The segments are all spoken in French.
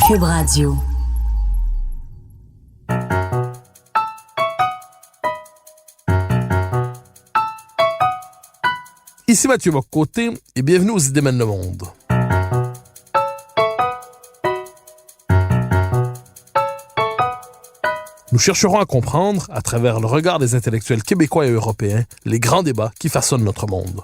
Cube Radio. Ici Mathieu Bock-Côté et bienvenue aux Idées mènent le monde. Nous chercherons à comprendre, à travers le regard des intellectuels québécois et européens, les grands débats qui façonnent notre monde.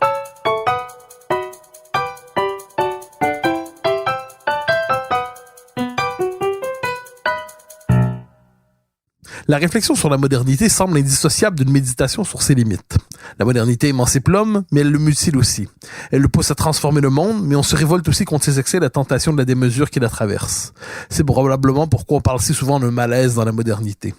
La réflexion sur la modernité semble indissociable d'une méditation sur ses limites. La modernité émancipe l'homme, mais elle le mutile aussi. Elle le pousse à transformer le monde, mais on se révolte aussi contre ses excès et la tentation de la démesure qui la traverse. C'est probablement pourquoi on parle si souvent d'un malaise dans la modernité.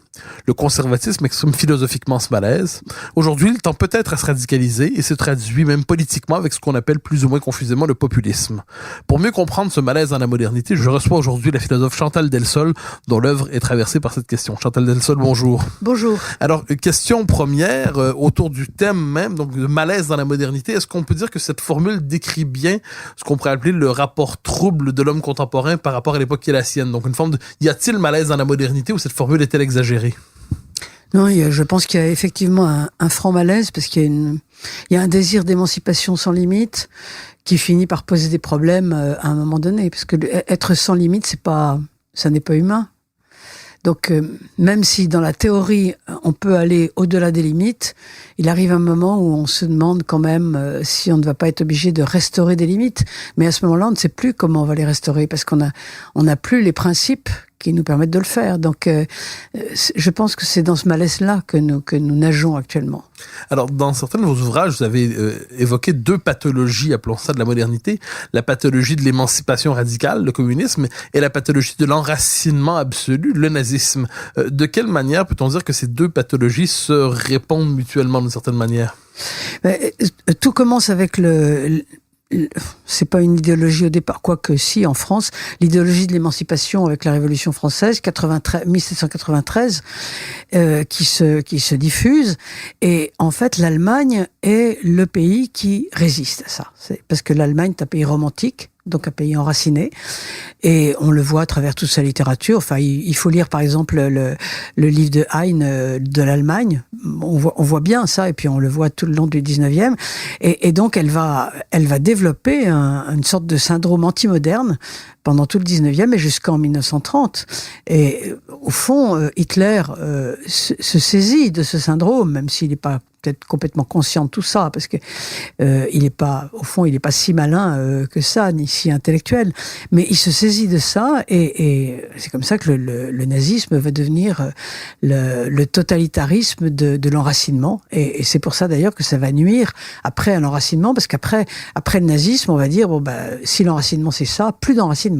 Le conservatisme exprime philosophiquement ce malaise. Aujourd'hui, il tend peut-être à se radicaliser et se traduit même politiquement avec ce qu'on appelle plus ou moins confusément le populisme. Pour mieux comprendre ce malaise dans la modernité, je reçois aujourd'hui la philosophe Chantal Delsol, dont l'œuvre est traversée par cette question. Chantal Delsol, bonjour. Bonjour. Alors, question première, autour du thème même, donc de malaise dans la modernité, est-ce qu'on peut dire que cette formule décrit bien ce qu'on pourrait appeler le rapport trouble de l'homme contemporain par rapport à l'époque qui est la sienne? Donc, une forme de... Y a-t-il malaise dans la modernité ou cette formule est-elle exagérée? Non, je pense qu'il y a effectivement un franc malaise parce qu'il y a un désir d'émancipation sans limite qui finit par poser des problèmes à un moment donné. Parce que être sans limite, ça n'est pas humain. Donc, même si dans la théorie, on peut aller au-delà des limites, il arrive un moment où on se demande quand même si on ne va pas être obligé de restaurer des limites. Mais à ce moment-là, on ne sait plus comment on va les restaurer parce qu'on n'a plus les principes qui nous permettent de le faire. Donc, je pense que c'est dans ce malaise-là que nous nageons actuellement. Alors, dans certains de vos ouvrages, vous avez évoqué deux pathologies, appelons ça de la modernité, la pathologie de l'émancipation radicale, le communisme, et la pathologie de l'enracinement absolu, le nazisme. De quelle manière peut-on dire que ces deux pathologies se répondent mutuellement d'une certaine manière? Tout commence avec c'est pas une idéologie au départ, quoique si, en France, l'idéologie de l'émancipation avec la Révolution française, 1793, qui se diffuse. Et en fait, l'Allemagne est le pays qui résiste à ça. C'est parce que l'Allemagne est un pays romantique, donc un pays enraciné, et on le voit à travers toute sa littérature. Enfin, il faut lire par exemple le livre de Heine de l'Allemagne. On voit bien ça, et puis on le voit tout le long du 19e. Et donc elle va développer une sorte de syndrome anti-moderne pendant tout le 19e et jusqu'en 1930. Et au fond, Hitler se saisit de ce syndrome, même s'il n'est pas peut-être complètement conscient de tout ça, parce que il est pas si malin que ça, ni si intellectuel, mais il se saisit de ça, et c'est comme ça que le nazisme va devenir le totalitarisme de l'enracinement, et c'est pour ça d'ailleurs que ça va nuire après à l'enracinement, parce qu'après le nazisme, on va dire si l'enracinement c'est ça, plus d'enracinement.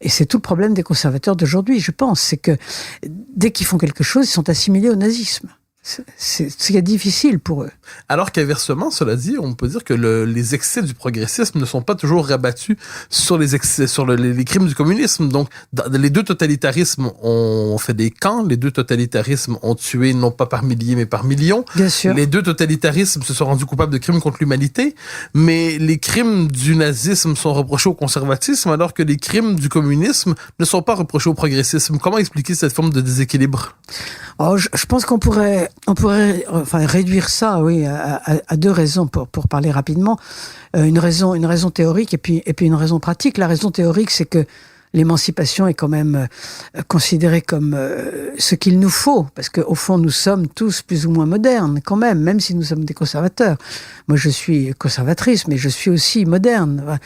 Et c'est tout le problème des conservateurs d'aujourd'hui, je pense, c'est que dès qu'ils font quelque chose, ils sont assimilés au nazisme. C'est difficile pour eux. Alors qu'inversement, cela dit, on peut dire que les excès du progressisme ne sont pas toujours rabattus sur les excès, sur les crimes du communisme. Donc, les deux totalitarismes ont fait des camps, les deux totalitarismes ont tué non pas par milliers mais par millions. Bien sûr. Les deux totalitarismes se sont rendus coupables de crimes contre l'humanité, mais les crimes du nazisme sont reprochés au conservatisme alors que les crimes du communisme ne sont pas reprochés au progressisme. Comment expliquer cette forme de déséquilibre? Je pense qu'on pourrait réduire ça, oui, à deux raisons pour parler rapidement. Une raison théorique et puis une raison pratique. La raison théorique, c'est que l'émancipation est quand même considérée comme ce qu'il nous faut, parce qu'au fond, nous sommes tous plus ou moins modernes, quand même si nous sommes des conservateurs. Moi, je suis conservatrice, mais je suis aussi moderne.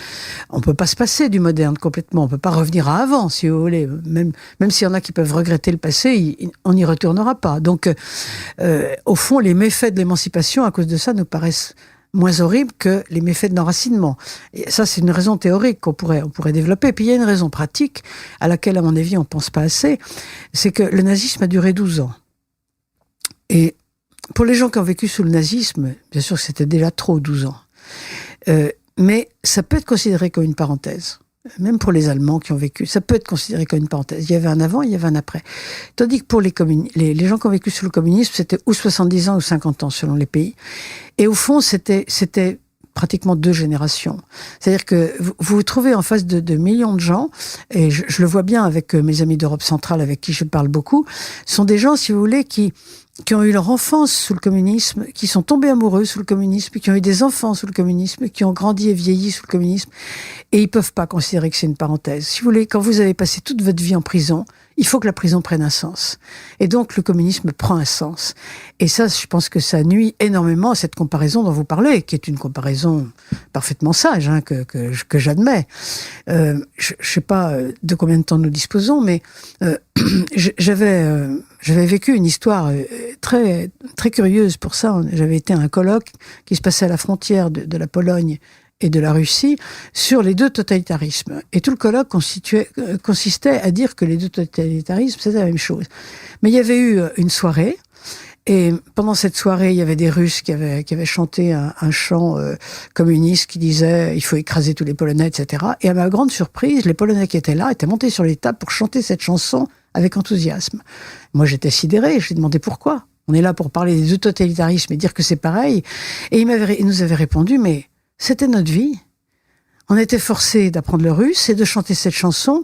On peut pas se passer du moderne complètement, on peut pas revenir à avant, si vous voulez. Même s'il y en a qui peuvent regretter le passé, on n'y retournera pas. Donc, au fond, les méfaits de l'émancipation, à cause de ça, nous paraissent moins horrible que les méfaits de l'enracinement. Et ça, c'est une raison théorique qu'on pourrait développer. Puis il y a une raison pratique, à laquelle, à mon avis, on pense pas assez, c'est que le nazisme a duré 12 ans. Et pour les gens qui ont vécu sous le nazisme, bien sûr, c'était déjà trop, 12 ans. Mais ça peut être considéré comme une parenthèse. Même pour les Allemands qui ont vécu, ça peut être considéré comme une parenthèse. Il y avait un avant, il y avait un après. Tandis que pour les gens qui ont vécu sous le communisme, c'était ou 70 ans ou 50 ans selon les pays. Et au fond, c'était pratiquement 2 générations. C'est-à-dire que vous vous trouvez en face de millions de gens, et je le vois bien avec mes amis d'Europe centrale avec qui je parle beaucoup, sont des gens, si vous voulez, qui ont eu leur enfance sous le communisme, qui sont tombés amoureux sous le communisme, qui ont eu des enfants sous le communisme, qui ont grandi et vieilli sous le communisme, et ils peuvent pas considérer que c'est une parenthèse. Si vous voulez, quand vous avez passé toute votre vie en prison, il faut que la prison prenne un sens. Et donc, le communisme prend un sens. Et ça, je pense que ça nuit énormément à cette comparaison dont vous parlez, qui est une comparaison parfaitement sage, hein, que j'admets. Je sais pas de combien de temps nous disposons, mais j'avais vécu une histoire très très curieuse pour ça. J'avais été à un colloque qui se passait à la frontière de la Pologne et de la Russie sur les 2 totalitarismes. Et tout le colloque consistait à dire que les 2 totalitarismes, c'était la même chose. Mais il y avait eu une soirée, et pendant cette soirée, il y avait des Russes qui avaient chanté un chant communiste qui disait « il faut écraser tous les Polonais », etc. Et à ma grande surprise, les Polonais qui étaient là étaient montés sur les tables pour chanter cette chanson avec enthousiasme. Moi, j'étais sidéré, je lui ai demandé pourquoi. On est là pour parler des 2 totalitarismes et dire que c'est pareil. Et il nous avait répondu « mais c'était notre vie. On était forcés d'apprendre le russe et de chanter cette chanson.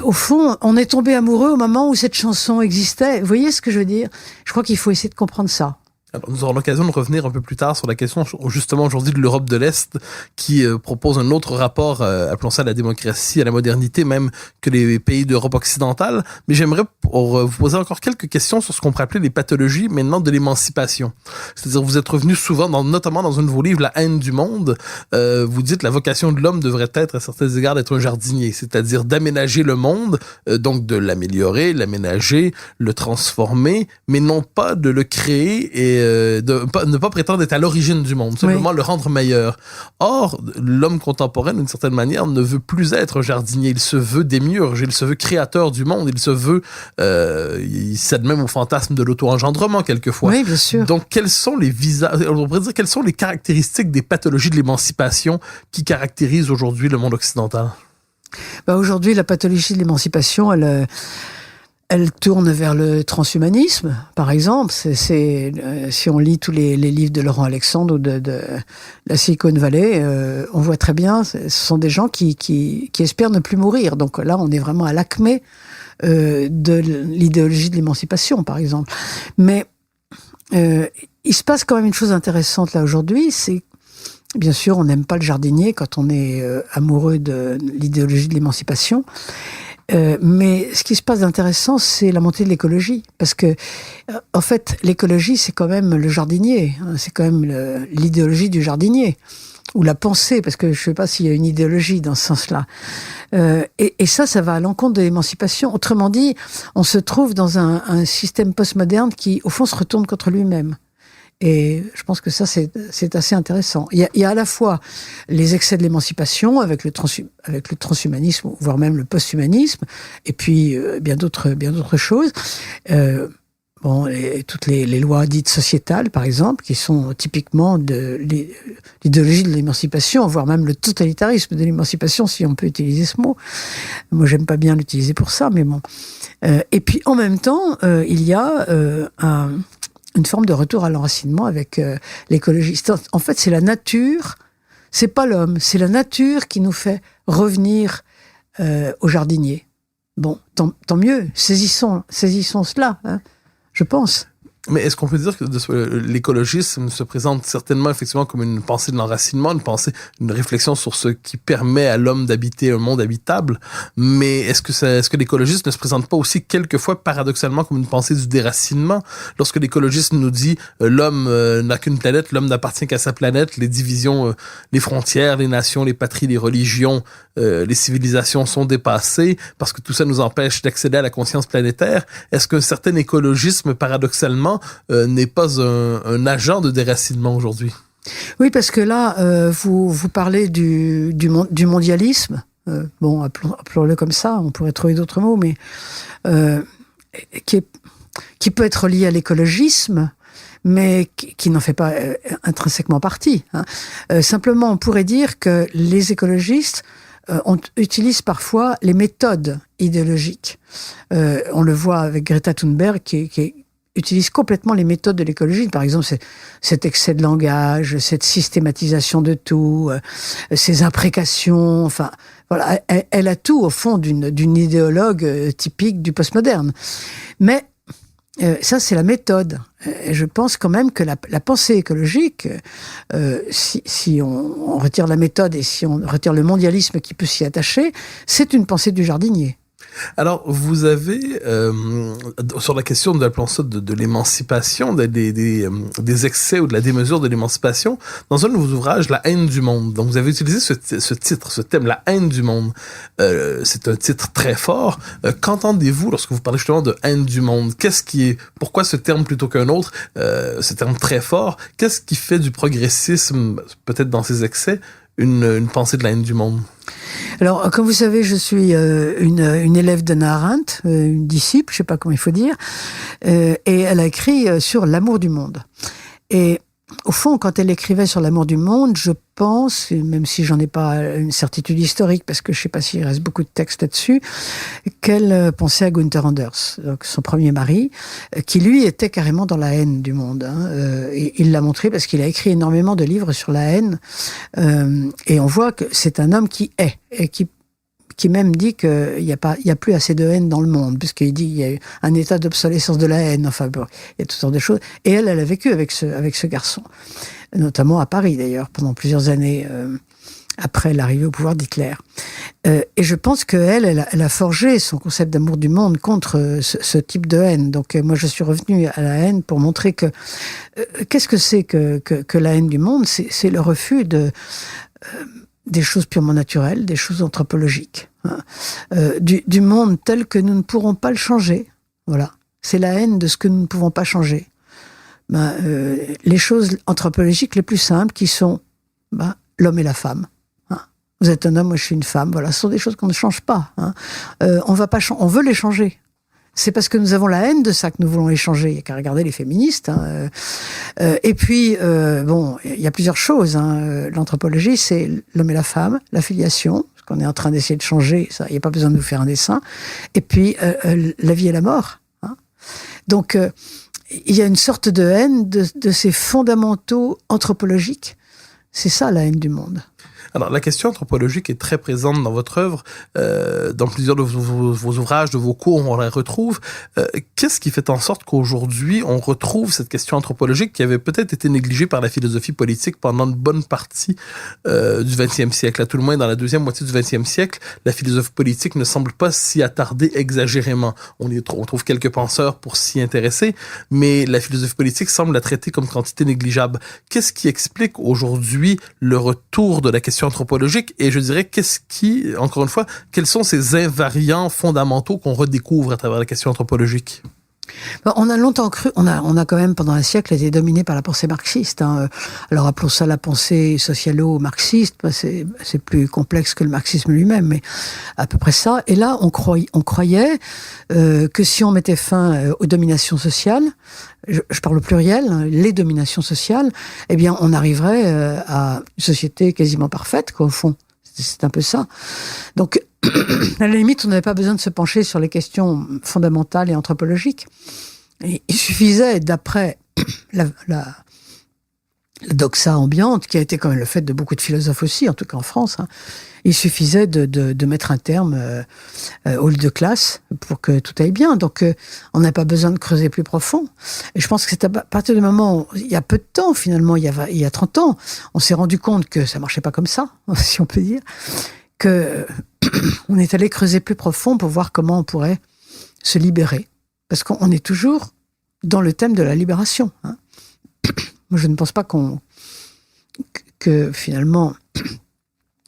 Au fond, on est tombé amoureux au moment où cette chanson existait. » Vous voyez ce que je veux dire? Je crois qu'il faut essayer de comprendre ça. Alors, nous aurons l'occasion de revenir un peu plus tard sur la question, justement, aujourd'hui, de l'Europe de l'Est, qui propose un autre rapport, appelons ça la démocratie, à la modernité, même que les pays d'Europe occidentale. Mais j'aimerais vous poser encore quelques questions sur ce qu'on pourrait appeler les pathologies, maintenant, de l'émancipation. C'est-à-dire, vous êtes revenu souvent, notamment dans un de vos livres, La haine du monde, vous dites la vocation de l'homme devrait être, à certains égards, d'être un jardinier, c'est-à-dire d'aménager le monde, donc de l'améliorer, l'aménager, le transformer, mais non pas de le créer et ne pas prétendre être à l'origine du monde, simplement le rendre meilleur. Or, l'homme contemporain, d'une certaine manière, ne veut plus être un jardinier. Il se veut démiurge, il se veut créateur du monde, il se veut... il cède même au fantasme de l'auto-engendrement, quelquefois. Oui, bien sûr. Donc, quels sont les quelles sont les caractéristiques des pathologies de l'émancipation qui caractérisent aujourd'hui le monde occidental? Aujourd'hui, la pathologie de l'émancipation, elle tourne vers le transhumanisme, par exemple. Si on lit tous les livres de Laurent Alexandre ou de la Silicon Valley, on voit très bien, ce sont des gens qui espèrent ne plus mourir. Donc là, on est vraiment à l'acmé de l'idéologie de l'émancipation, par exemple. Mais il se passe quand même une chose intéressante là aujourd'hui, c'est bien sûr, on n'aime pas le jardinier quand on est amoureux de l'idéologie de l'émancipation. Mais ce qui se passe d'intéressant, c'est la montée de l'écologie. Parce que, en fait, l'écologie, c'est quand même le jardinier. C'est quand même l'idéologie du jardinier. Ou la pensée, parce que je ne sais pas s'il y a une idéologie dans ce sens-là. Et ça va à l'encontre de l'émancipation. Autrement dit, on se trouve dans un système postmoderne qui, au fond, se retourne contre lui-même. Et je pense que ça, c'est assez intéressant. Il y a à la fois les excès de l'émancipation avec le transhumanisme, voire même le posthumanisme, et puis bien d'autres choses. Toutes les lois dites sociétales, par exemple, qui sont typiquement de l'idéologie de l'émancipation, voire même le totalitarisme de l'émancipation, si on peut utiliser ce mot. Moi, j'aime pas bien l'utiliser pour ça, mais bon. Et puis, en même temps, il y a une forme de retour à l'enracinement avec l'écologie. En fait, c'est la nature, c'est pas l'homme, c'est la nature qui nous fait revenir au jardinier. Bon, tant mieux, saisissons cela, hein, je pense. Mais est-ce qu'on peut dire que l'écologisme se présente certainement effectivement comme une pensée de l'enracinement, une réflexion sur ce qui permet à l'homme d'habiter un monde habitable, mais est-ce que l'écologisme ne se présente pas aussi quelquefois paradoxalement comme une pensée du déracinement? Lorsque l'écologiste nous dit l'homme n'a qu'une planète, l'homme n'appartient qu'à sa planète, les divisions, les frontières, les nations, les patries, les religions, les civilisations sont dépassées parce que tout ça nous empêche d'accéder à la conscience planétaire, est-ce qu'un certain écologisme paradoxalement n'est pas un agent de déracinement aujourd'hui? Oui, parce que là, vous parlez du mondialisme. Appelons-le comme ça, on pourrait trouver d'autres mots, mais qui peut être lié à l'écologisme, mais qui n'en fait pas intrinsèquement partie. Simplement, on pourrait dire que les écologistes utilisent parfois les méthodes idéologiques. On le voit avec Greta Thunberg, qui est utilise complètement les méthodes de l'écologie. Par exemple, cet excès de langage, cette systématisation de tout, ces imprécations, enfin, voilà, elle a tout au fond d'une idéologue typique du postmoderne. Mais ça, c'est la méthode. Et je pense quand même que la pensée écologique, si on retire la méthode et si on retire le mondialisme qui peut s'y attacher, c'est une pensée du jardinier. Alors, vous avez, sur la question de de l'émancipation, des excès ou de la démesure de l'émancipation, dans un de vos ouvrages, La haine du monde. Donc, vous avez utilisé ce titre, ce thème, La haine du monde. C'est un titre très fort. Qu'entendez-vous lorsque vous parlez justement de haine du monde? Pourquoi ce terme plutôt qu'un autre, ce terme très fort? Qu'est-ce qui fait du progressisme, peut-être dans ses excès, une pensée de la haine du monde? Alors, comme vous savez, je suis une élève d'Hannah Arendt, une disciple, je sais pas comment il faut dire, et elle a écrit sur l'amour du monde. Et au fond, quand elle écrivait sur l'amour du monde, je pense, même si j'en ai pas une certitude historique, parce que je sais pas s'il reste beaucoup de textes là-dessus, qu'elle pensait à Gunther Anders, donc son premier mari, qui lui était carrément dans la haine du monde. Et il l'a montré parce qu'il a écrit énormément de livres sur la haine, et on voit que c'est un homme qui est, et qui même dit qu'il y a plus assez de haine dans le monde, puisqu'il dit qu'il y a eu un état d'obsolescence de la haine, enfin bon, il y a toutes sortes de choses. Et elle a vécu avec ce garçon, notamment à Paris d'ailleurs, pendant plusieurs années, après l'arrivée au pouvoir d'Hitler. Et je pense qu'elle a forgé son concept d'amour du monde contre ce type de haine. Donc moi je suis revenu à la haine pour montrer que qu'est-ce que c'est que la haine du monde? C'est le refus des choses purement naturelles, des choses anthropologiques, du monde tel que nous ne pourrons pas le changer. Voilà, c'est la haine de ce que nous ne pouvons pas changer. Les choses anthropologiques les plus simples qui sont l'homme et la femme. Vous êtes un homme, moi je suis une femme. Voilà, ce sont des choses qu'on ne change pas. On veut les changer. C'est parce que nous avons la haine de ça que nous voulons les changer. Il n'y a qu'à regarder les féministes. Et puis, il y a plusieurs choses. L'anthropologie, c'est l'homme et la femme, la filiation, ce qu'on est en train d'essayer de changer. Ça, il n'y a pas besoin de nous faire un dessin. Et puis, la vie et la mort. Donc, il y a une sorte de haine de ces fondamentaux anthropologiques. C'est ça, la haine du monde. Alors, la question anthropologique est très présente dans votre œuvre, dans plusieurs de vos ouvrages, de vos cours, on la retrouve. Qu'est-ce qui fait en sorte qu'aujourd'hui, on retrouve cette question anthropologique qui avait peut-être été négligée par la philosophie politique pendant une bonne partie du XXe siècle? À tout le moins, dans la deuxième moitié du XXe siècle, la philosophie politique ne semble pas s'y attarder exagérément. On trouve quelques penseurs pour s'y intéresser, mais la philosophie politique semble la traiter comme quantité négligeable. Qu'est-ce qui explique aujourd'hui le retour de la question anthropologique? Et je dirais, encore une fois, quels sont ces invariants fondamentaux qu'on redécouvre à travers la question anthropologique? On a longtemps cru, on a quand même pendant un siècle été dominé par la pensée marxiste. Alors appelons ça la pensée socialo-marxiste. C'est plus complexe que le marxisme lui-même, mais à peu près ça. Et là, on croyait que si on mettait fin aux dominations sociales, je parle au pluriel, les dominations sociales, eh bien, on arriverait à une société quasiment parfaite, quoi, au fond. C'est un peu ça. Donc, à la limite, on n'avait pas besoin de se pencher sur les questions fondamentales et anthropologiques. Il suffisait, d'après la doxa ambiante, qui a été quand même le fait de beaucoup de philosophes aussi, en tout cas en France, il suffisait de mettre un terme au lieu de classe pour que tout aille bien. Donc, on n'a pas besoin de creuser plus profond. Et je pense que c'est à partir du moment où, il y a peu de temps, finalement, il y a 30 ans, on s'est rendu compte que ça marchait pas comme ça, si on peut dire, que on est allé creuser plus profond pour voir comment on pourrait se libérer. Parce qu'on est toujours dans le thème de la libération. Moi, je ne pense pas que finalement,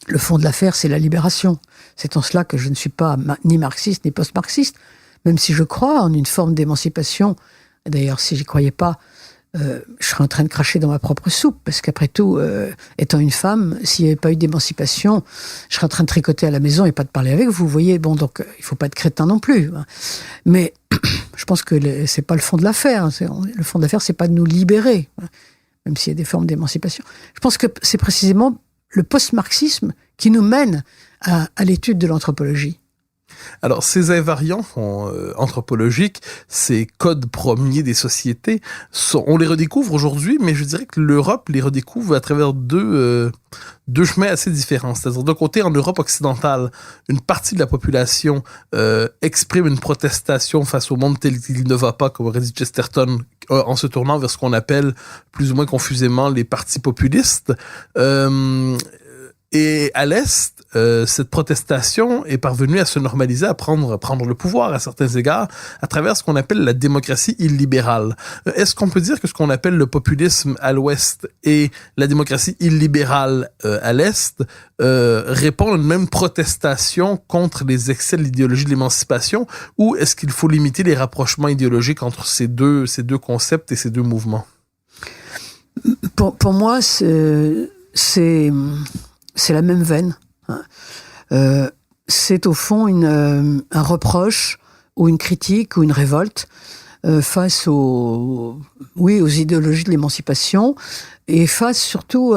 le fond de l'affaire, c'est la libération. C'est en cela que je ne suis pas ni marxiste ni post-marxiste, même si je crois en une forme d'émancipation. D'ailleurs, si j'y croyais pas, je serais en train de cracher dans ma propre soupe, parce qu'après tout, étant une femme, s'il n'y avait pas eu d'émancipation, je serais en train de tricoter à la maison et pas de parler avec vous. Vous voyez, bon, donc il faut pas être crétin non plus. Mais je pense que c'est pas le fond de l'affaire. Le fond de l'affaire, c'est pas de nous libérer, même s'il y a des formes d'émancipation. Je pense que c'est précisément le post-marxisme qui nous mène à l'étude de l'anthropologie. Alors, ces invariants anthropologiques, ces codes premiers des sociétés, on les redécouvre aujourd'hui, mais je dirais que l'Europe les redécouvre à travers deux chemins assez différents. C'est-à-dire, d'un côté, en Europe occidentale, une partie de la population exprime une protestation face au monde tel qu'il ne va pas, comme aurait dit Chesterton, en se tournant vers ce qu'on appelle plus ou moins confusément les partis populistes. Et à l'Est, cette protestation est parvenue à se normaliser, à prendre le pouvoir à certains égards, à travers ce qu'on appelle la démocratie illibérale. Est-ce qu'on peut dire que ce qu'on appelle le populisme à l'Ouest et la démocratie illibérale à l'Est répondent à une même protestation contre les excès de l'idéologie de l'émancipation, ou est-ce qu'il faut limiter les rapprochements idéologiques entre ces deux concepts et ces deux mouvements? Pour moi, c'est la même veine. C'est au fond un reproche ou une critique ou une révolte face aux idéologies de l'émancipation et face surtout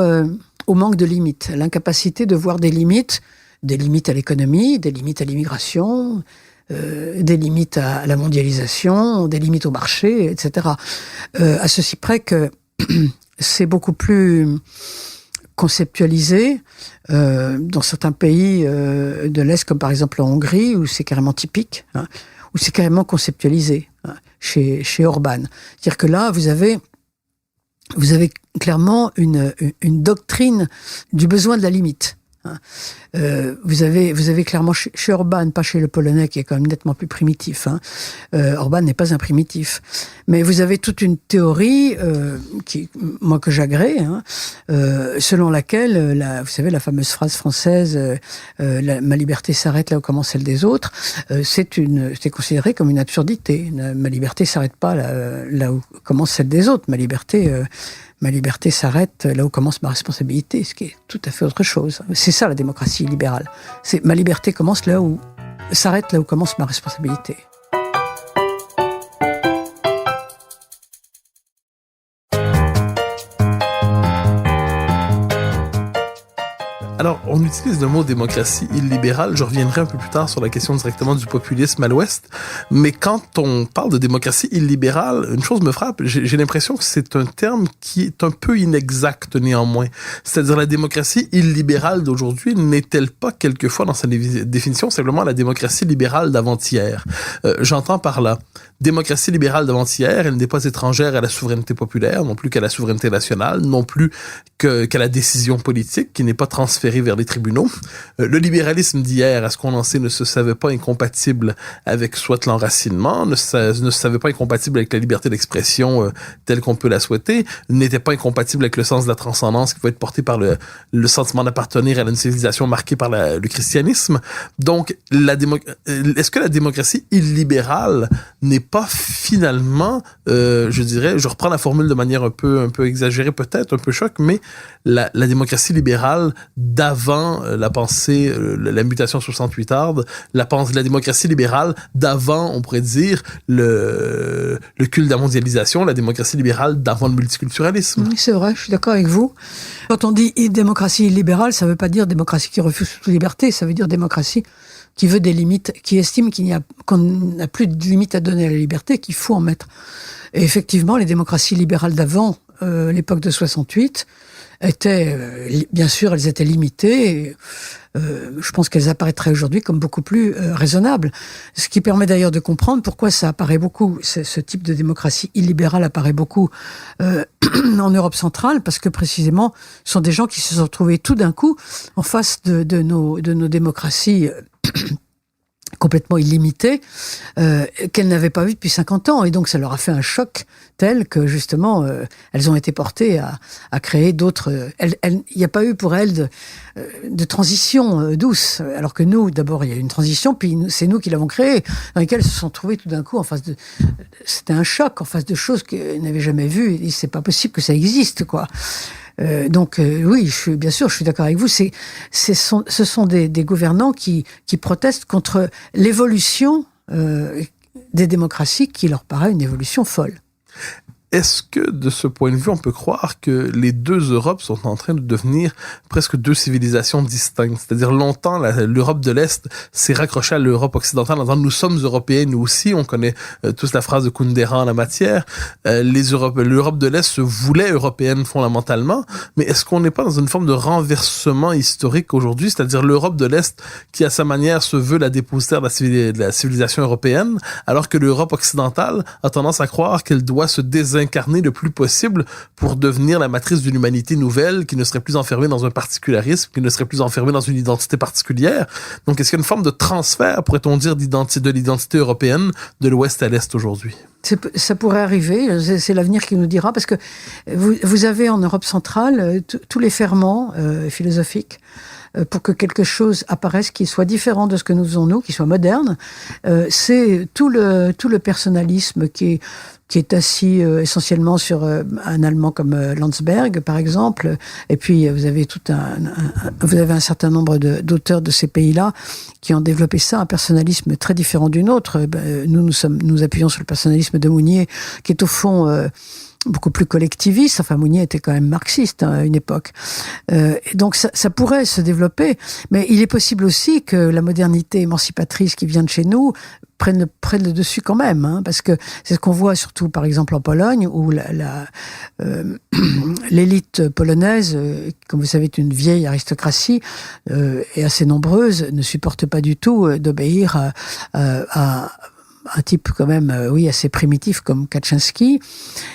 au manque de limites, l'incapacité de voir des limites à l'économie, des limites à l'immigration, des limites à la mondialisation, des limites au marché, etc. À ceci près que c'est beaucoup plus conceptualisé dans certains pays de l'Est, comme par exemple en Hongrie, où c'est carrément typique, où c'est carrément conceptualisé, chez Orban. C'est-à-dire que là, vous avez clairement une doctrine du besoin de la limite. Vous avez clairement chez Orban, pas chez le Polonais qui est quand même nettement plus primitif. Orban n'est pas un primitif, mais vous avez toute une théorie que j'agrée, selon laquelle vous savez la fameuse phrase française ma liberté s'arrête là où commence celle des autres. C'est considéré comme une absurdité. Ma liberté s'arrête pas là où commence celle des autres. Ma liberté s'arrête là où commence ma responsabilité, ce qui est tout à fait autre chose. C'est ça la démocratie libérale. C'est ma liberté s'arrête là où commence ma responsabilité. Alors, on utilise le mot démocratie illibérale. Je reviendrai un peu plus tard sur la question directement du populisme à l'Ouest. Mais quand on parle de démocratie illibérale, une chose me frappe. J'ai l'impression que c'est un terme qui est un peu inexact néanmoins. C'est-à-dire la démocratie illibérale d'aujourd'hui n'est-elle pas quelquefois dans sa définition simplement la démocratie libérale d'avant-hier? J'entends par là, démocratie libérale d'avant-hier, elle n'est pas étrangère à la souveraineté populaire, non plus qu'à la souveraineté nationale, non plus qu'à la décision politique, qui n'est pas transférée vers les tribunaux. Le libéralisme d'hier, à ce qu'on en sait, ne se savait pas incompatible avec soit l'enracinement, ne se savait pas incompatible avec la liberté d'expression telle qu'on peut la souhaiter, n'était pas incompatible avec le sens de la transcendance qui peut être porté par le sentiment d'appartenir à une civilisation marquée par le christianisme. Donc, est-ce que la démocratie illibérale n'est pas finalement, je reprends la formule de manière un peu exagérée peut-être, un peu choc, mais la démocratie libérale d'avant la pensée, la mutation 68arde, la démocratie libérale d'avant, on pourrait dire, le culte de la mondialisation, la démocratie libérale d'avant le multiculturalisme. Oui, c'est vrai, je suis d'accord avec vous. Quand on dit démocratie libérale, ça ne veut pas dire démocratie qui refuse toute liberté, ça veut dire démocratie qui veut des limites, qui estime qu'on n'a plus de limites à donner à la liberté, qu'il faut en mettre. Et effectivement, les démocraties libérales d'avant l'époque de 68 bien sûr, elles étaient limitées. Je pense qu'elles apparaîtraient aujourd'hui comme beaucoup plus raisonnables. Ce qui permet d'ailleurs de comprendre pourquoi ça apparaît beaucoup, ce type de démocratie illibérale apparaît beaucoup en Europe centrale, parce que précisément, ce sont des gens qui se sont retrouvés tout d'un coup en face de nos démocraties complètement illimitées, qu'elles n'avaient pas vues depuis 50 ans. Et donc, ça leur a fait un choc tel que, justement, elles ont été portées à créer d'autres... Il n'y a pas eu pour elles de transition douce. Alors que nous, d'abord, il y a eu une transition, puis c'est nous qui l'avons créée, dans lesquelles elles se sont trouvées tout d'un coup en face de... C'était un choc, en face de choses qu'elles n'avaient jamais vues. Et c'est pas possible que ça existe, quoi. Oui, bien sûr, je suis d'accord avec vous. Ce sont des gouvernants qui protestent contre l'évolution des démocraties qui leur paraît une évolution folle. Est-ce que, de ce point de vue, on peut croire que les deux Europes sont en train de devenir presque deux civilisations distinctes? C'est-à-dire, longtemps, l'Europe de l'Est s'est raccrochée à l'Europe occidentale en disant « nous sommes européens, nous aussi ». On connaît tous la phrase de Kundera en la matière. L'Europe de l'Est se voulait européenne fondamentalement, mais est-ce qu'on n'est pas dans une forme de renversement historique aujourd'hui? C'est-à-dire, l'Europe de l'Est, qui à sa manière se veut la dépositaire de la civilisation européenne, alors que l'Europe occidentale a tendance à croire qu'elle doit se désincarner le plus possible pour devenir la matrice d'une humanité nouvelle qui ne serait plus enfermée dans un particularisme, qui ne serait plus enfermée dans une identité particulière. Donc, est-ce qu'il y a une forme de transfert, pourrait-on dire, de l'identité européenne de l'Ouest à l'Est aujourd'hui? Ça pourrait arriver, c'est l'avenir qui nous dira, parce que vous avez en Europe centrale tous les ferments philosophiques pour que quelque chose apparaisse qui soit différent de ce que nous faisons nous, qui soit moderne. C'est tout le personnalisme qui est assis essentiellement sur un Allemand comme Landsberg, par exemple. Et puis, vous avez un certain nombre d'auteurs de ces pays-là qui ont développé ça, un personnalisme très différent du nôtre. Nous appuyons sur le personnalisme de Mounier, qui est au fond beaucoup plus collectiviste. Enfin, Mounier était quand même marxiste à une époque. Et donc, ça pourrait se développer. Mais il est possible aussi que la modernité émancipatrice qui vient de chez nous prenne le dessus quand même, hein, parce que c'est ce qu'on voit surtout, par exemple, en Pologne, où l'élite polonaise, comme vous savez, est une vieille aristocratie et assez nombreuse, ne supporte pas du tout d'obéir à un type quand même, assez primitif comme Kaczynski,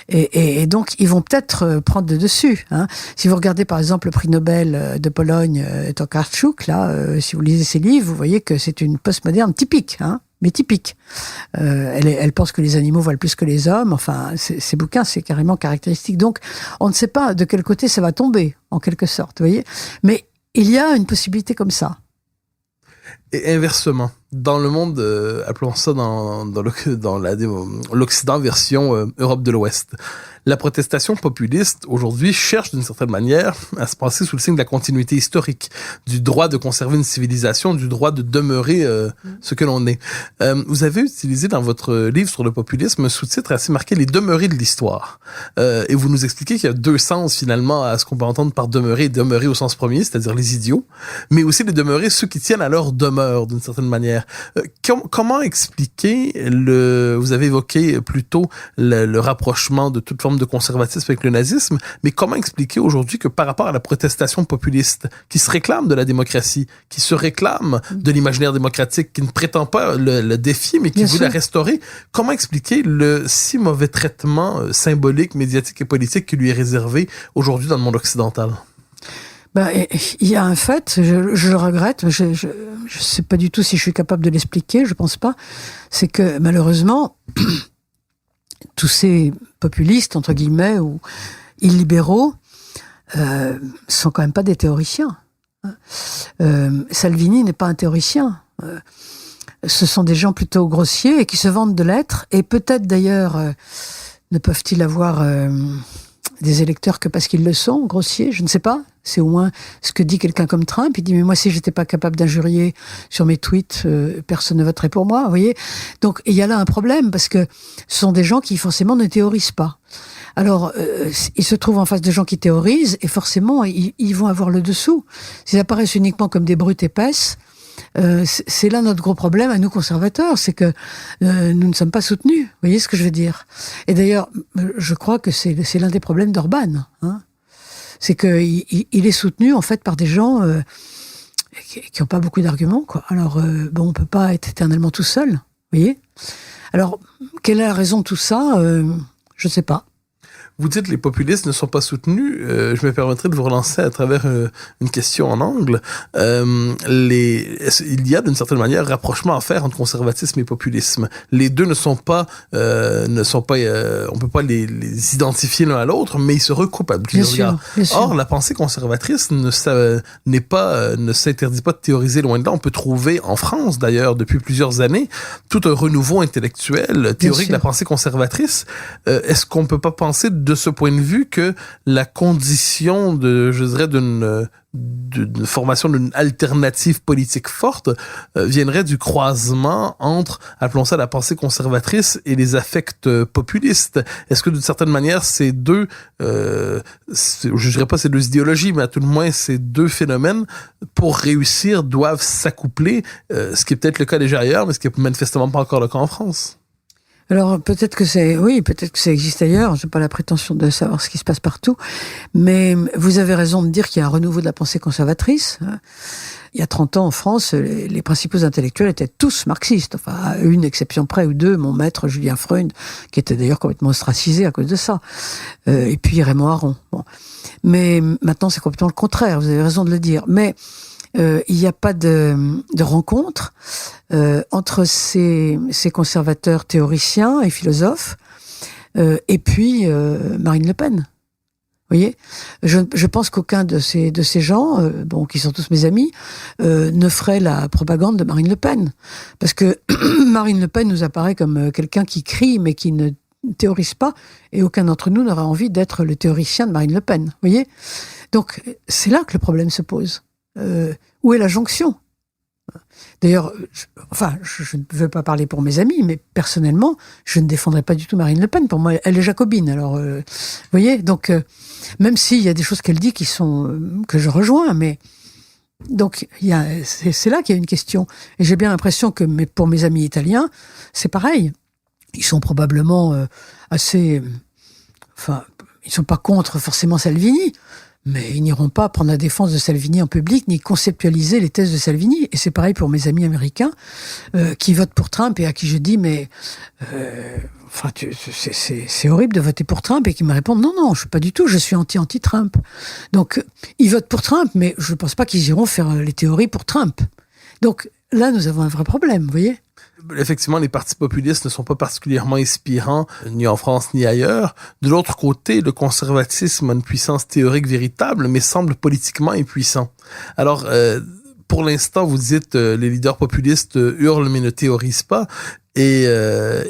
et donc ils vont peut-être prendre le dessus. Hein. Si vous regardez par exemple le prix Nobel de Pologne, Tokarczuk, là, si vous lisez ses livres, vous voyez que c'est une postmoderne typique, hein, mais typique. Elle pense que les animaux valent plus que les hommes. Enfin, ces bouquins, c'est carrément caractéristique. Donc, on ne sait pas de quel côté ça va tomber, en quelque sorte, vous voyez. Mais il y a une possibilité comme ça. Et inversement, dans le monde, appelons ça dans l'Occident version Europe de l'Ouest, la protestation populiste aujourd'hui cherche d'une certaine manière à se passer sous le signe de la continuité historique, du droit de conserver une civilisation, du droit de demeurer ce que l'on est. Vous avez utilisé dans votre livre sur le populisme un sous-titre assez marqué « Les demeurés de l'histoire ». Et vous nous expliquez qu'il y a deux sens finalement à ce qu'on peut entendre par demeurer, demeurer au sens premier, c'est-à-dire les idiots, mais aussi les demeurés, ceux qui tiennent à leur demeure d'une certaine manière. Comment expliquer vous avez évoqué plutôt le rapprochement de toute forme de conservatisme avec le nazisme, mais comment expliquer aujourd'hui que par rapport à la protestation populiste, qui se réclame de la démocratie, qui se réclame de l'imaginaire démocratique, qui ne prétend pas le défier, mais qui veut la restaurer, comment expliquer le si mauvais traitement symbolique, médiatique et politique qui lui est réservé aujourd'hui dans le monde occidental? Il y a un fait, je le regrette, je sais pas du tout si je suis capable de l'expliquer, je pense pas, c'est que malheureusement, tous ces populistes, entre guillemets, ou illibéraux, sont quand même pas des théoriciens. Salvini n'est pas un théoricien. Ce sont des gens plutôt grossiers et qui se vantent de l'être, et peut-être d'ailleurs ne peuvent-ils avoir des électeurs que parce qu'ils le sont, grossiers, je ne sais pas. C'est au moins ce que dit quelqu'un comme Trump. Il dit, mais moi, si j'étais pas capable d'injurier sur mes tweets, personne ne voterait pour moi, vous voyez. Donc, il y a là un problème, parce que ce sont des gens qui, forcément, ne théorisent pas. Alors, ils se trouvent en face de gens qui théorisent, et forcément, ils vont avoir le dessous. S'ils apparaissent uniquement comme des brutes épaisses, c'est là notre gros problème à nous conservateurs, c'est que nous ne sommes pas soutenus. Vous voyez ce que je veux dire? Et d'ailleurs, je crois que c'est l'un des problèmes d'Orban, hein. C'est qu'il est soutenu en fait par des gens qui n'ont pas beaucoup d'arguments, quoi. Alors on peut pas être éternellement tout seul, vous voyez. Alors quelle est la raison de tout ça? Je ne sais pas. Vous dites que les populistes ne sont pas soutenus. Je me permettrai de vous relancer à travers une question en angle. Il y a d'une certaine manière rapprochement à faire entre conservatisme et populisme. Les deux ne sont pas, on peut pas les identifier l'un à l'autre, mais ils se recoupent à plusieurs égards. Or, la pensée conservatrice ne s'interdit pas de théoriser, loin de là. On peut trouver en France, d'ailleurs, depuis plusieurs années, tout un renouveau intellectuel théorique de la pensée conservatrice. Est-ce qu'on peut pas penser de ce point de vue que la condition d'une formation d'une alternative politique forte viendrait du croisement entre, appelons ça la pensée conservatrice et les affects populistes. Est-ce que d'une certaine manière ces deux, je dirais pas ces deux idéologies, mais à tout le moins ces deux phénomènes, pour réussir, doivent s'accoupler, ce qui est peut-être le cas déjà ailleurs, mais ce qui est manifestement pas encore le cas en France? Alors peut-être que ça existe ailleurs. J'ai pas la prétention de savoir ce qui se passe partout, mais vous avez raison de dire qu'il y a un renouveau de la pensée conservatrice. Il y a 30 ans en France, les principaux intellectuels étaient tous marxistes. Enfin, à une exception près ou deux, mon maître Julien Freund, qui était d'ailleurs complètement ostracisé à cause de ça, et puis Raymond Aron. Bon. Mais maintenant, c'est complètement le contraire. Vous avez raison de le dire. Mais il n'y a pas de rencontre entre ces conservateurs théoriciens et philosophes et puis Marine Le Pen. Vous voyez, je pense qu'aucun de ces gens, qui sont tous mes amis, ne ferait la propagande de Marine Le Pen, parce que Marine Le Pen nous apparaît comme quelqu'un qui crie mais qui ne théorise pas, et aucun d'entre nous n'aura envie d'être le théoricien de Marine Le Pen. Vous voyez, donc c'est là que le problème se pose. Où est la jonction? D'ailleurs, je ne veux pas parler pour mes amis, mais personnellement, je ne défendrai pas du tout Marine Le Pen. Pour moi, elle est jacobine. Alors, vous voyez, donc, même s'il y a des choses qu'elle dit que je rejoins, mais donc c'est là qu'il y a une question. Et j'ai bien l'impression que pour mes amis italiens, c'est pareil. Ils sont probablement ils sont pas contre forcément Salvini. Mais ils n'iront pas prendre la défense de Salvini en public, ni conceptualiser les thèses de Salvini. Et c'est pareil pour mes amis américains qui votent pour Trump et à qui je dis c'est horrible de voter pour Trump, et qui me répondent non, je suis pas du tout, je suis anti-Trump. Donc ils votent pour Trump, mais je ne pense pas qu'ils iront faire les théories pour Trump. Donc là, nous avons un vrai problème, vous voyez. Effectivement, les partis populistes ne sont pas particulièrement inspirants, ni en France ni ailleurs. De l'autre côté, le conservatisme a une puissance théorique véritable, mais semble politiquement impuissant. Alors, pour l'instant, vous dites les leaders populistes hurlent mais ne théorisent pas, et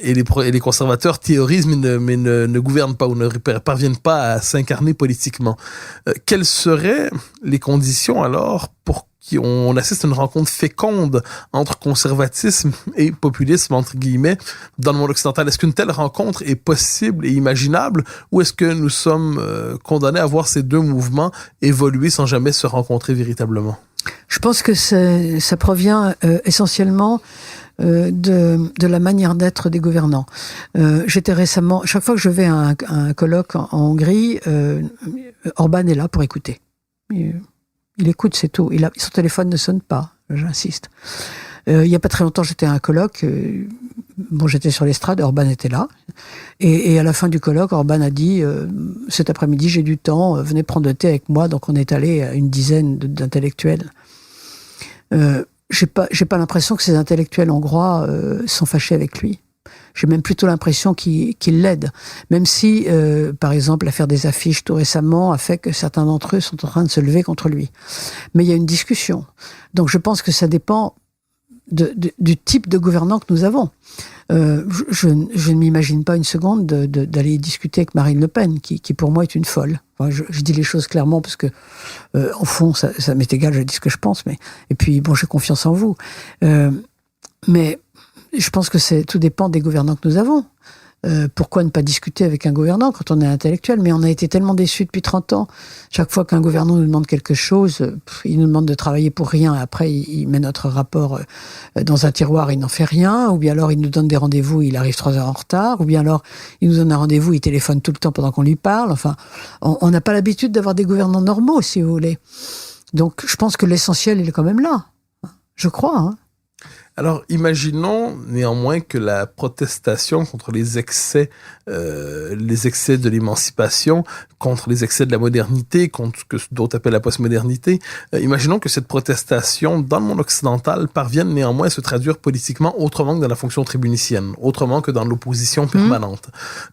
les conservateurs théorisent mais ne gouvernent pas ou ne parviennent pas à s'incarner politiquement. Quelles seraient les conditions alors pour qu'on assiste à une rencontre féconde entre conservatisme et populisme, entre guillemets, dans le monde occidental? Est-ce qu'une telle rencontre est possible et imaginable, ou est-ce que nous sommes condamnés à voir ces deux mouvements évoluer sans jamais se rencontrer véritablement? Je pense que ça provient essentiellement de la manière d'être des gouvernants. J'étais récemment, chaque fois que je vais à un colloque en Hongrie, Orban est là pour écouter. Il écoute, c'est tout. Son téléphone ne sonne pas, j'insiste. Il y a pas très longtemps, j'étais à un colloque. J'étais sur l'estrade, Orban était là. Et à la fin du colloque, Orban a dit cet après-midi, j'ai du temps, venez prendre le thé avec moi. Donc on est allé à une dizaine d'intellectuels. J'ai pas l'impression que ces intellectuels hongrois sont fâchés avec lui. J'ai même plutôt l'impression qu'ils l'aident. Même si, par exemple, l'affaire des affiches tout récemment a fait que certains d'entre eux sont en train de se lever contre lui. Mais il y a une discussion. Donc je pense que ça dépend du type de gouvernant que nous avons. Je ne m'imagine pas une seconde d'aller discuter avec Marine Le Pen, qui pour moi est une folle. Enfin, je dis les choses clairement parce que, au fond, ça m'est égal, je dis ce que je pense. Et puis, j'ai confiance en vous. Mais je pense que tout dépend des gouvernants que nous avons. Pourquoi ne pas discuter avec un gouvernant quand on est intellectuel? Mais on a été tellement déçus depuis 30 ans. Chaque fois qu'un gouvernant nous demande quelque chose, il nous demande de travailler pour rien. Après, il met notre rapport dans un tiroir, il n'en fait rien. Ou bien alors, il nous donne des rendez-vous, il arrive 3 heures en retard. Ou bien alors, il nous donne un rendez-vous, il téléphone tout le temps pendant qu'on lui parle. Enfin, on n'a pas l'habitude d'avoir des gouvernants normaux, si vous voulez. Donc, je pense que l'essentiel, il est quand même là. Je crois, hein. Alors, imaginons néanmoins que la protestation contre les excès de l'émancipation, contre les excès de la modernité, contre ce que d'autres appellent la postmodernité, imaginons que cette protestation dans le monde occidental parvienne néanmoins à se traduire politiquement autrement que dans la fonction tribunicienne, autrement que dans l'opposition permanente.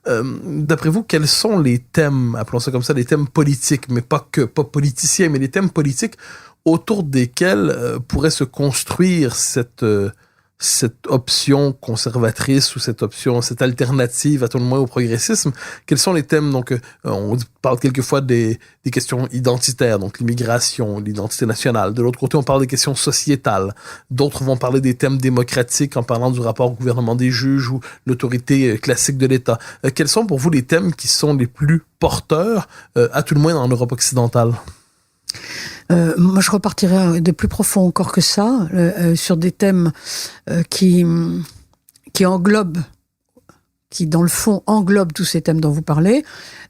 D'après vous, quels sont les thèmes, appelons ça comme ça, les thèmes politiques, mais pas politiciens, mais les thèmes politiques autour desquels pourrait se construire cette cette option conservatrice ou cette alternative à tout le moins au progressisme? Quels sont les thèmes? Donc, on parle quelquefois des questions identitaires, donc l'immigration, l'identité nationale. De l'autre côté, on parle des questions sociétales. D'autres vont parler des thèmes démocratiques en parlant du rapport au gouvernement des juges ou l'autorité classique de l'État. Quels sont pour vous les thèmes qui sont les plus porteurs, à tout le moins en Europe occidentale? Moi, je repartirais de plus profond encore que ça, sur des thèmes qui englobent, qui dans le fond englobent tous ces thèmes dont vous parlez,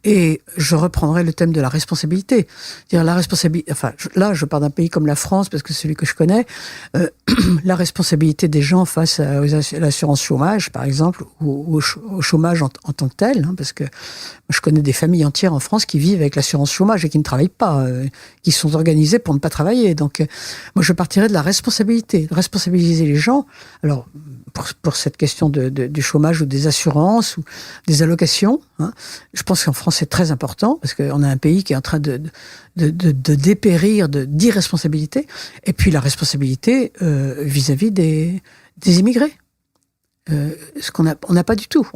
et je reprendrai le thème de la responsabilité. C'est-à-dire la responsabilité. Enfin, là, je pars d'un pays comme la France parce que c'est celui que je connais. La responsabilité des gens face à l'assurance chômage, par exemple, ou au chômage en tant que tel, hein, parce que je connais des familles entières en France qui vivent avec l'assurance chômage et qui ne travaillent pas, qui sont organisées pour ne pas travailler. Donc, moi, je partirais de la responsabilité, de responsabiliser les gens. Alors, pour cette question du chômage ou des assurances ou des allocations, hein, je pense qu'en France, c'est très important parce qu'on a un pays qui est en train de dépérir d'irresponsabilité. Et puis, la responsabilité vis-à-vis des immigrés. Ce qu'on n'a pas du tout.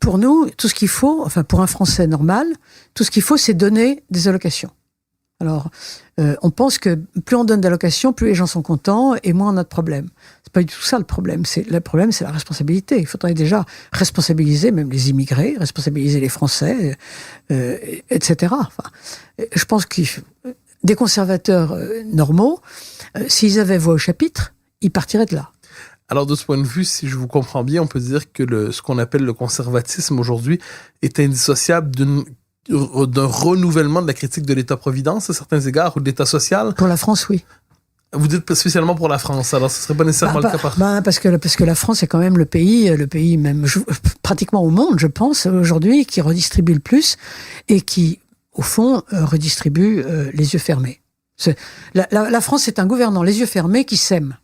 Pour nous, tout ce qu'il faut, enfin pour un Français normal, tout ce qu'il faut, c'est donner des allocations. Alors, on pense que plus on donne d'allocations, plus les gens sont contents et moins on a de problèmes. C'est pas du tout ça le problème. Le problème, c'est la responsabilité. Il faudrait déjà responsabiliser même les immigrés, responsabiliser les Français, etc. Enfin, je pense que des conservateurs normaux, s'ils avaient voix au chapitre, ils partiraient de là. Alors, de ce point de vue, si je vous comprends bien, on peut dire que ce qu'on appelle le conservatisme aujourd'hui est indissociable d'un renouvellement de la critique de l'État-providence à certains égards ou de l'État social. Pour la France, oui. Vous dites spécialement pour la France, alors ce serait pas nécessairement le cas par... parce que la France est quand même le pays même pratiquement au monde, je pense, aujourd'hui, qui redistribue le plus et qui, au fond, redistribue les yeux fermés. La France est un gouvernant les yeux fermés qui sème,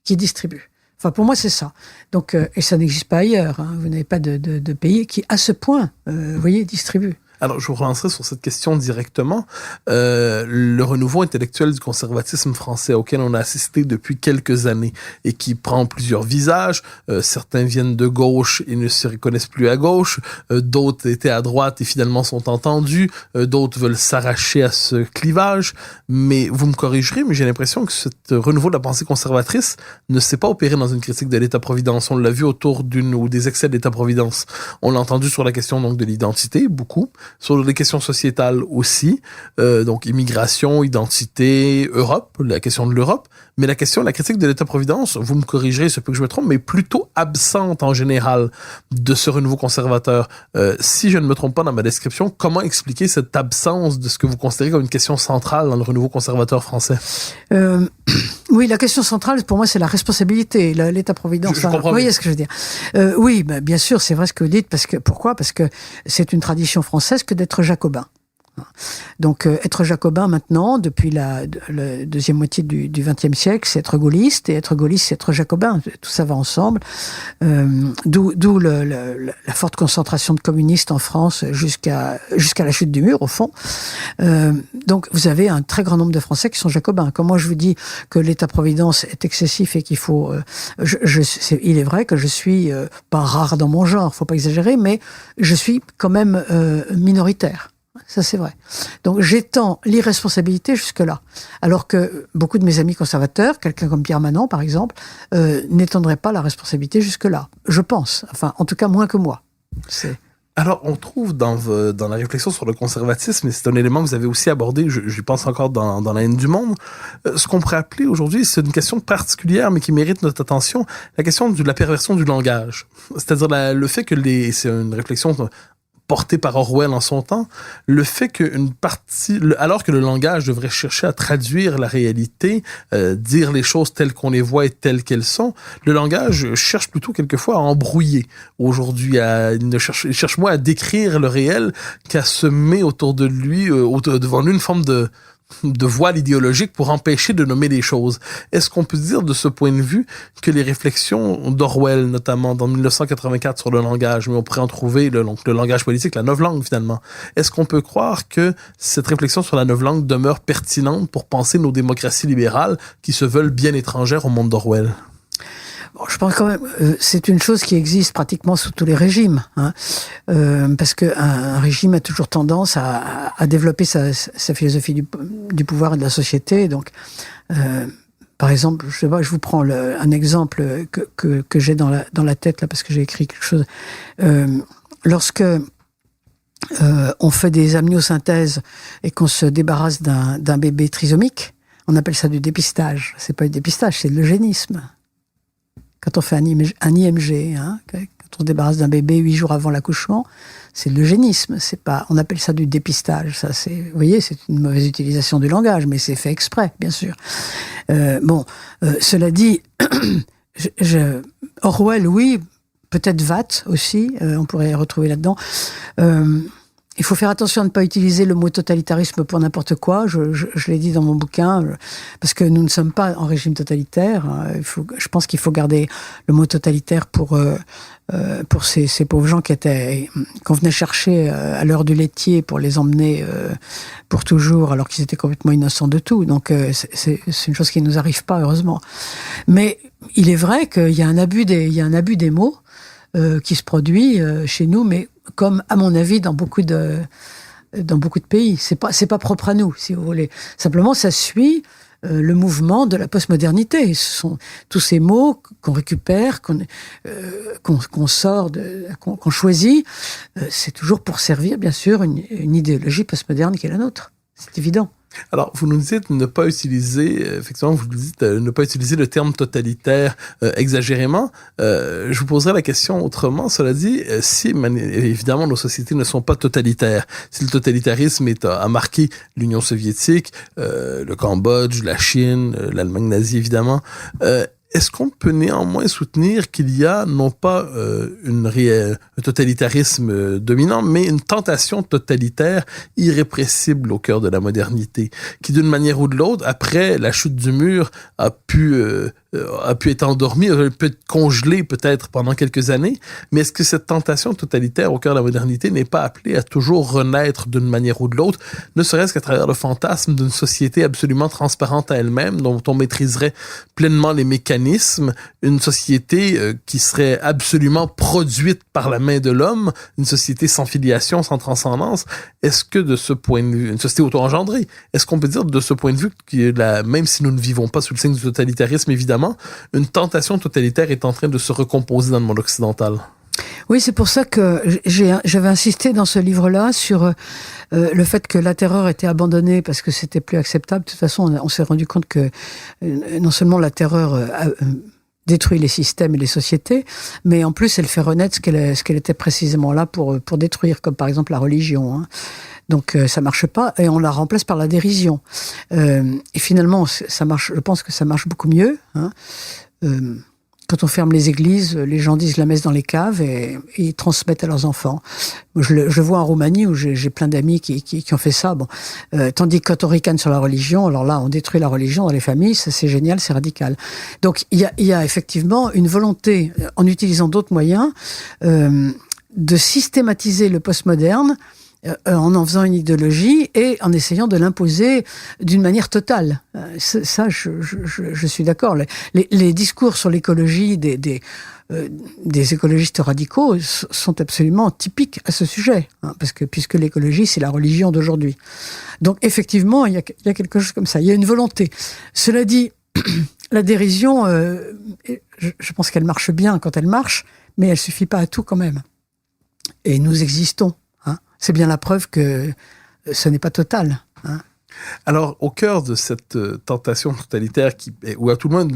qui distribue. Enfin, pour moi, c'est ça. Donc, et ça n'existe pas ailleurs. Hein. Vous n'avez pas de pays qui, à ce point, vous voyez, distribue. Alors, je vous relancerai sur cette question directement. Le renouveau intellectuel du conservatisme français auquel on a assisté depuis quelques années et qui prend plusieurs visages. Certains viennent de gauche et ne se reconnaissent plus à gauche. D'autres étaient à droite et finalement sont entendus. D'autres veulent s'arracher à ce clivage. Mais vous me corrigerez, mais j'ai l'impression que ce renouveau de la pensée conservatrice ne s'est pas opéré dans une critique de l'État-providence. On l'a vu autour ou des excès de l'État-providence. On l'a entendu sur la question donc de l'identité, beaucoup. Sur les questions sociétales aussi, donc immigration, identité, Europe, la question de l'Europe, mais la critique de l'État-providence, vous me corrigerez, ce peut que je me trompe, mais plutôt absente en général de ce renouveau conservateur. Si je ne me trompe pas dans ma description, comment expliquer cette absence de ce que vous considérez comme une question centrale dans le renouveau conservateur français? Oui, la question centrale, pour moi, c'est la responsabilité, l'État-providence. Je comprends. Vous voyez ce que je veux dire? Oui, bien sûr, c'est vrai ce que vous dites, pourquoi? Parce que c'est une tradition française que d'être jacobin. Donc, être jacobin maintenant, depuis la deuxième moitié du XXe siècle, c'est être gaulliste, et être gaulliste, c'est être jacobin. Tout ça va ensemble. D'où la forte concentration de communistes en France jusqu'à la chute du mur, au fond. Donc, vous avez un très grand nombre de Français qui sont jacobins. Quand moi je vous dis que l'État-providence est excessif et qu'il faut... il est vrai que je suis pas rare dans mon genre, faut pas exagérer, mais je suis quand même minoritaire. Ça, c'est vrai. Donc, j'étends l'irresponsabilité jusque-là. Alors que beaucoup de mes amis conservateurs, quelqu'un comme Pierre Manant, par exemple, n'étendraient pas la responsabilité jusque-là. Je pense. Enfin, en tout cas, moins que moi. Alors, on trouve dans la réflexion sur le conservatisme, et c'est un élément que vous avez aussi abordé, j'y pense encore dans La haine du monde, ce qu'on pourrait appeler aujourd'hui, c'est une question particulière, mais qui mérite notre attention, la question de la perversion du langage. C'est-à-dire le fait que c'est une réflexion porté par Orwell en son temps, le fait qu'une partie, alors que le langage devrait chercher à traduire la réalité, dire les choses telles qu'on les voit et telles qu'elles sont, le langage cherche plutôt quelquefois à embrouiller. Aujourd'hui, il cherche moins à décrire le réel qu'à semer autour de lui, devant lui, une forme de voile idéologique pour empêcher de nommer les choses. Est-ce qu'on peut dire de ce point de vue que les réflexions d'Orwell, notamment dans 1984 sur le langage, mais on pourrait en trouver le langage politique, la novlangue finalement, est-ce qu'on peut croire que cette réflexion sur la novlangue demeure pertinente pour penser nos démocraties libérales qui se veulent bien étrangères au monde d'Orwell? je pense quand même, c'est une chose qui existe pratiquement sous tous les régimes, hein, parce que un régime a toujours tendance à développer sa philosophie du pouvoir et de la société. Donc, par exemple, je vous prends un exemple que j'ai dans la tête là, parce que j'ai écrit quelque chose. Lorsque on fait des amniosynthèses et qu'on se débarrasse d'un bébé trisomique, on appelle ça du dépistage. C'est pas du dépistage, c'est de l'eugénisme. Quand on fait un IMG, hein, quand on se débarrasse d'un bébé 8 jours avant l'accouchement, c'est de l'eugénisme. C'est pas, on appelle ça du dépistage. Ça, vous voyez, c'est une mauvaise utilisation du langage, mais c'est fait exprès, bien sûr. Cela dit, Orwell, oui, peut-être Watt aussi, on pourrait retrouver là-dedans. Il faut faire attention à ne pas utiliser le mot totalitarisme pour n'importe quoi. Je l'ai dit dans mon bouquin, parce que nous ne sommes pas en régime totalitaire. Je pense qu'il faut garder le mot totalitaire pour ces pauvres gens qu'on venait chercher à l'heure du laitier pour les emmener pour toujours, alors qu'ils étaient complètement innocents de tout. Donc c'est une chose qui ne nous arrive pas, heureusement. Mais il est vrai qu'il y a un abus des mots qui se produit chez nous, mais comme, à mon avis, dans beaucoup de pays. C'est pas propre à nous, si vous voulez. Simplement, ça suit le mouvement de la postmodernité. Ce sont tous ces mots qu'on récupère, qu'on sort, qu'on choisit. C'est toujours pour servir, bien sûr, une idéologie postmoderne qui est la nôtre. C'est évident. Alors, vous nous dites ne pas utiliser, effectivement, vous nous dites ne pas utiliser le terme totalitaire exagérément. Je vous poserai la question autrement. Cela dit, si évidemment nos sociétés ne sont pas totalitaires, si le totalitarisme a marqué l'Union soviétique, le Cambodge, la Chine, l'Allemagne nazie évidemment, est-ce qu'on peut néanmoins soutenir qu'il y a non pas un totalitarisme dominant, mais une tentation totalitaire irrépressible au cœur de la modernité, qui d'une manière ou de l'autre, après la chute du mur, a pu être endormie, peut être congelée peut-être pendant quelques années, mais est-ce que cette tentation totalitaire au cœur de la modernité n'est pas appelée à toujours renaître d'une manière ou de l'autre, ne serait-ce qu'à travers le fantasme d'une société absolument transparente à elle-même, dont on maîtriserait pleinement les mécanismes, une société qui serait absolument produite par la main de l'homme, une société sans filiation, sans transcendance? Est-ce que de ce point de vue, une société auto-engendrée, est-ce qu'on peut dire de ce point de vue que même si nous ne vivons pas sous le signe du totalitarisme, évidemment, une tentation totalitaire est en train de se recomposer dans le monde occidental? Oui, c'est pour ça que j'avais insisté dans ce livre-là sur le fait que la terreur était abandonnée parce que c'était plus acceptable. De toute façon, on s'est rendu compte que non seulement la terreur détruit les systèmes et les sociétés, mais en plus elle fait renaître ce qu'elle était précisément là pour détruire, comme par exemple la religion, hein. Donc ça marche pas et on la remplace par la dérision. Et finalement, ça marche. Je pense que ça marche beaucoup mieux, hein. Quand on ferme les églises, les gens disent la messe dans les caves et ils transmettent à leurs enfants. Je vois en Roumanie où j'ai plein d'amis qui ont fait ça. Bon, tandis que quand on ricane sur la religion, alors là, on détruit la religion dans les familles. Ça, c'est génial, c'est radical. Donc il y a effectivement une volonté, en utilisant d'autres moyens, de systématiser le postmoderne. En faisant une idéologie et en essayant de l'imposer d'une manière totale. Ça, je suis d'accord. Les discours sur l'écologie des écologistes radicaux sont absolument typiques à ce sujet, hein, puisque l'écologie, c'est la religion d'aujourd'hui. Donc, effectivement, il y a quelque chose comme ça. Il y a une volonté. Cela dit, la dérision, je pense qu'elle marche bien quand elle marche, mais elle suffit pas à tout quand même. Et nous existons. C'est bien la preuve que ce n'est pas total, hein. Alors, au cœur de cette tentation totalitaire ou à tout le moins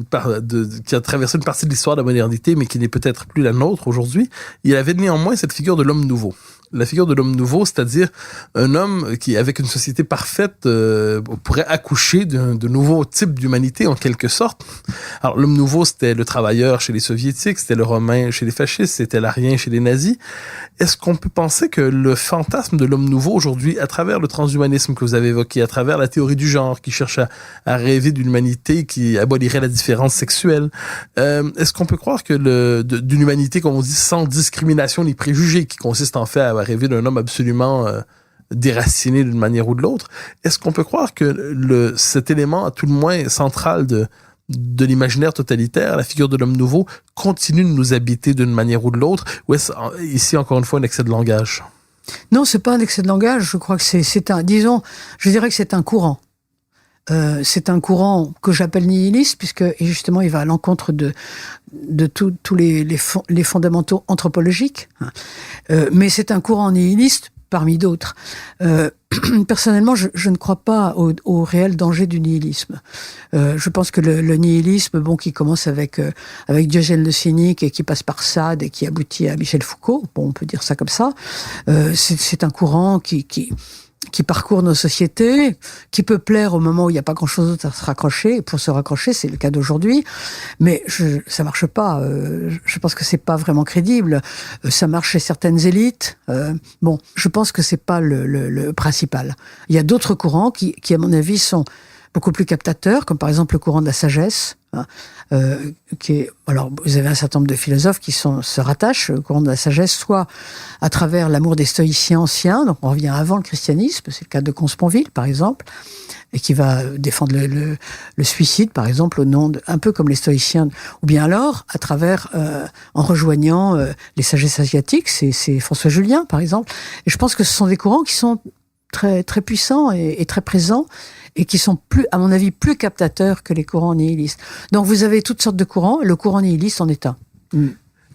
qui a traversé une partie de l'histoire de la modernité, mais qui n'est peut-être plus la nôtre aujourd'hui, il y avait néanmoins cette figure de l'homme nouveau. La figure de l'homme nouveau, c'est-à-dire un homme qui, avec une société parfaite, pourrait accoucher de nouveaux types d'humanité, en quelque sorte. Alors, l'homme nouveau, c'était le travailleur chez les soviétiques, c'était le romain chez les fascistes, c'était l'arien chez les nazis. Est-ce qu'on peut penser que le fantasme de l'homme nouveau, aujourd'hui, à travers le transhumanisme que vous avez évoqué, à travers la théorie du genre, qui cherche à rêver d'une humanité qui abolirait la différence sexuelle, est-ce qu'on peut croire que d'une humanité, comme on dit, sans discrimination ni préjugés, qui consiste en fait à rêver d'un homme absolument déraciné d'une manière ou de l'autre, est-ce qu'on peut croire que cet élément, à tout le moins central de de l'imaginaire totalitaire, la figure de l'homme nouveau continue de nous habiter d'une manière ou de l'autre, ou est-ce ici encore une fois un excès de langage? Non, c'est pas un excès de langage. Je crois que c'est un, disons, je dirais que c'est un courant. C'est un courant que j'appelle nihiliste, puisque justement il va à l'encontre de tous les fondamentaux anthropologiques. Mais c'est un courant nihiliste parmi d'autres. Personnellement, je ne crois pas au réel danger du nihilisme. Je pense que le nihilisme, bon, qui commence avec Diogène le Cynique et qui passe par Sade et qui aboutit à Michel Foucault, bon, on peut dire ça comme ça, c'est un courant qui parcourt nos sociétés, qui peut plaire au moment où il n'y a pas grand-chose d'autre à se raccrocher. Et pour se raccrocher, c'est le cas d'aujourd'hui. Mais ça marche pas. Je pense que c'est pas vraiment crédible. Ça marche chez certaines élites. Bon, je pense que c'est pas le principal. Il y a d'autres courants qui, à mon avis, sont beaucoup plus captateurs, comme par exemple le courant de la sagesse, alors vous avez un certain nombre de philosophes qui se rattachent au courant de la sagesse, soit à travers l'amour des stoïciens anciens, donc on revient avant le christianisme, c'est le cas de Comte-Sponville par exemple, et qui va défendre le suicide par exemple au nom un peu comme les stoïciens, ou bien alors à travers en rejoignant les sagesses asiatiques, c'est François Julien par exemple, et je pense que ce sont des courants qui sont très très puissants et très présents, et qui sont à mon avis, plus captateurs que les courants nihilistes. Donc vous avez toutes sortes de courants, le courant nihiliste en est un.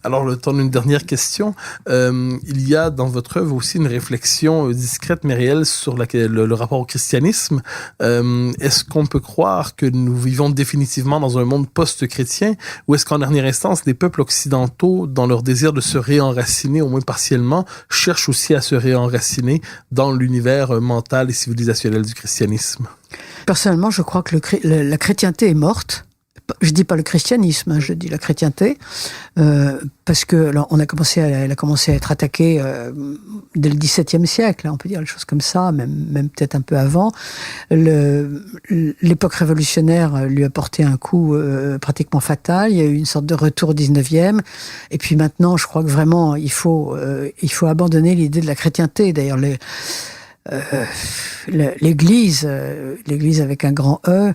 Alors, le temps d'une dernière question. Il y a dans votre œuvre aussi une réflexion discrète mais réelle sur le rapport au christianisme. Est-ce qu'on peut croire que nous vivons définitivement dans un monde post-chrétien, ou est-ce qu'en dernière instance, les peuples occidentaux, dans leur désir de se réenraciner, au moins partiellement, cherchent aussi à se réenraciner dans l'univers mental et civilisationnel du christianisme? Personnellement, je crois que la chrétienté est morte. Je dis pas le christianisme, hein, je dis la chrétienté, parce que alors, elle a commencé à être attaquée dès le XVIIe siècle, hein, on peut dire les choses comme ça, même peut-être un peu avant. L'époque révolutionnaire lui a porté un coup pratiquement fatal. Il y a eu une sorte de retour au XIXe, et puis maintenant, je crois que vraiment il faut abandonner l'idée de la chrétienté. D'ailleurs, l'Église avec un grand E.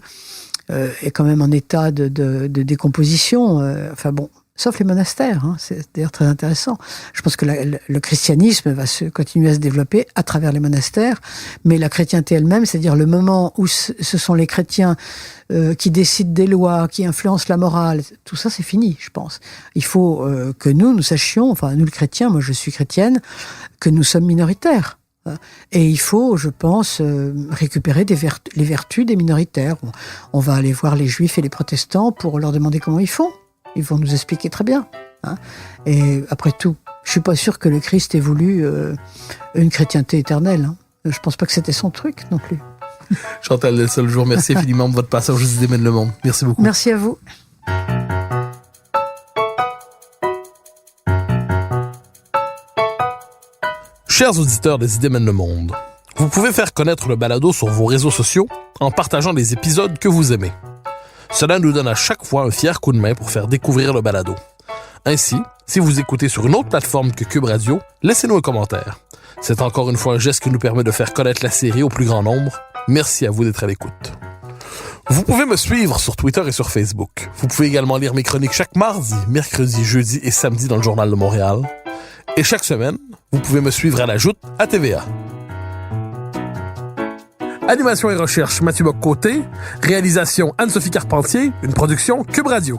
Est quand même en état de décomposition. Enfin bon, sauf les monastères, hein, c'est d'ailleurs très intéressant. Je pense que le christianisme va continuer à se développer à travers les monastères, mais la chrétienté elle-même, c'est-à-dire le moment où ce sont les chrétiens qui décident des lois, qui influencent la morale, tout ça c'est fini, je pense. Il faut que nous sachions, enfin nous les chrétiens, moi je suis chrétienne, que nous sommes minoritaires. Et il faut, je pense, récupérer les vertus des minoritaires. On va aller voir les juifs et les protestants pour leur demander comment ils font. Ils vont nous expliquer très bien. Hein. Et après tout, je suis pas sûr que le Christ ait voulu une chrétienté éternelle. Hein. Je pense pas que c'était son truc non plus. Chantal Delsol, je vous remercie infiniment de votre passage aux Idées mènent le monde. Merci beaucoup. Merci à vous. Chers auditeurs des Idées mènent le monde, vous pouvez faire connaître le balado sur vos réseaux sociaux en partageant les épisodes que vous aimez. Cela nous donne à chaque fois un fier coup de main pour faire découvrir le balado. Ainsi, si vous écoutez sur une autre plateforme que Cube Radio, laissez-nous un commentaire. C'est encore une fois un geste qui nous permet de faire connaître la série au plus grand nombre. Merci à vous d'être à l'écoute. Vous pouvez me suivre sur Twitter et sur Facebook. Vous pouvez également lire mes chroniques chaque mardi, mercredi, jeudi et samedi dans le Journal de Montréal. Et chaque semaine, vous pouvez me suivre à la Joute à TVA. Animation et recherche, Mathieu Bock-Côté. Réalisation, Anne-Sophie Carpentier. Une production Cube Radio.